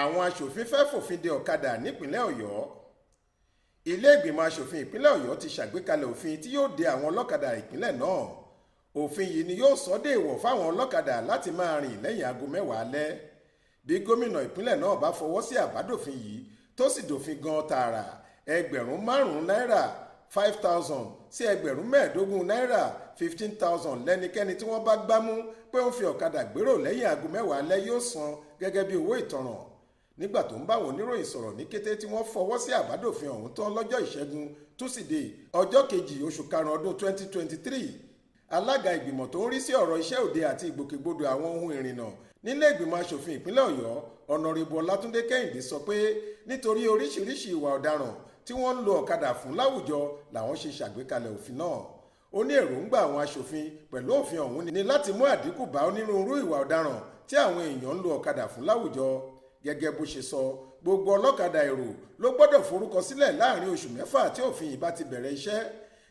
Àwọn aṣòfin fẹ́ fòfin de ọ̀kadà nípìnlẹ̀ Ọ̀yọ́. Ilé ìgbìmọ̀ aṣòfin ìpínlẹ̀ Ọ̀yọ́ ti ṣàgbékalẹ̀ òfin tí yóò de àwọn ọlọ́kadà ìpínlẹ̀ náà. Òfin yìí ni yóò sọ déèwọ̀ fáwọn ọlọ́kadà láti máa rìn lẹ́yìn aago 10 alẹ́. Bí gómìnà ìpínlẹ̀ náà bá fọwọ́ sí àbádòfin yìí tó sì dòfin gan tààrà, ẹgbẹ̀rún 5 náírà 5,000 sí ẹgbẹ̀rún 15 náírà 15,000 lẹ́nikẹ́ni tí wọ́n bá gbámú pé ó ń fi ọ̀kadà gbérò lẹ́yìn aago 10 alẹ́ yóò san gẹ́gẹ́ bí owó ìtanràn. Nígbà tó ń bá àwọn oníròyìn sọ̀rọ̀ ní kété tí wọ́n fọwọ́ sí àbádòfin ọ̀hún tán lọ́jọ́ ìṣẹ́gun túsídẹ̀ẹ́ ọjọ́ 2 oṣù karùn-ún ọdún 2023, alága ìgbìmọ̀ tó ń rí sí ọ̀rọ̀ iṣẹ́ òde àti ìgbòkègbodò àwọn ohun ìrìnnà nílé ìgbìmọ̀ aṣòfin ìpínlẹ̀ Ọ̀yọ́ ọ̀nàrẹ́bù Ọlátúndé Kẹ́hìndé sọ pé nítorí oríṣiríṣi ìwà ọ̀daràn tí wọ́n ń lo ọ̀kadà fún láwùjọ làwọn ṣe ṣàgbékalẹ̀ òfin náà. Ó ní èròǹgbà àwọn aṣòfin pẹ̀lú òfin ọ̀hún ni láti mú àdínkù bá onírúurú ìwà ọ̀daràn tí àwọn èèyàn ń lo ọ̀kadà fún láwùjọ. Gẹ́gẹ́ bó ṣe sọ, gbogbo ọlọ́kadà èrò ló gbọ́dọ̀ forúkọ sílẹ̀ láàrin oṣù 6 tí òfin yìí bá ti bẹ̀rẹ̀ iṣẹ́.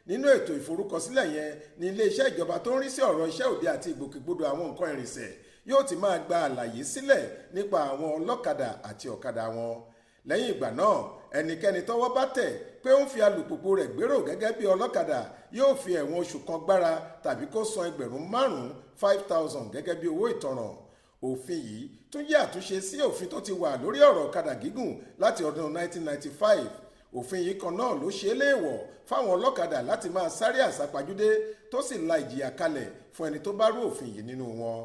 Nínú ètò ìforúkọsílẹ̀ yẹn ni iléeṣẹ́ ìjọba tó ń rí sí ọ̀rọ̀ iṣẹ́ òde àti ìgbòkègbodò àwọn nǹkan ìrìnsẹ̀ yóò ti máa gba àlàyé sílẹ̀ nípa àwọn ọlọ́kadà àti ọ̀kadà wọn. Lẹ́yìn ìgbà náà, ẹnikẹ́ni tọ́wọ́ bá tẹ̀ pé ó ń fi alùpùpù rẹ̀ gbérò gẹ́gẹ́ bí ọlọ́kadà yóò fi ẹ̀wọ̀n oṣù kan gbára tàbí kó san ẹgbẹ̀rún 5,000 gẹ́gẹ́ bí owó ìtanràn. Òfin yìí tún jẹ́ àtúnṣe sí òfin tó ti wà lórí ọ̀rọ̀ ọ̀kadà gígùn láti ọdún 1995. Òfin yìí kan náà ló ṣe é léèwọ̀ fáwọn ọlọ́kadà láti máa sáré àsápajúdé tó sì la ìjìyà kalẹ̀ fún ẹni tó bá rú òfin yìí nínú wọn.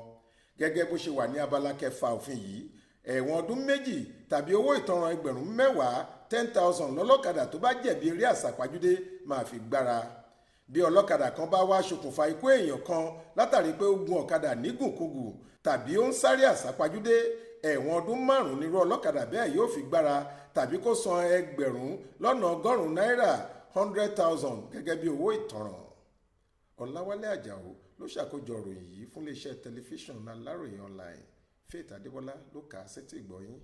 Gẹ́gẹ́ bó ṣe wà ní abala 6 òfin yìí, ẹ̀wọ̀n ọdún 2 tàbí owó ìtanràn ẹgbẹ̀rún 10 10,000 lọ́lọ́kadà tó bá jẹ̀bi eré àsápajúdé máa fi gbára. Bí ọlọ́kadà kan bá wá ṣokùnfà ikú èèyàn kan látàrí pé ó gun ọ̀kadà nígùnkúgù tàbí ó ń sáré àsápajúdé, ẹ̀wọ̀n ọdún 5 nírú ọlọ́kadà bẹ́ẹ̀ yóò fi gbára tàbí kó san ẹgbẹ̀rún 100 náírà 100,000 gẹ́gẹ́ bí owó ìtanràn. Ọláwálé Àjàó ló ṣàkójọ ìròyìn yìí fún iléeṣẹ́ tẹlifíṣàn Aláròyé online. Faith Adébọ́lá ló kà á sétí ìgbọ́ yín.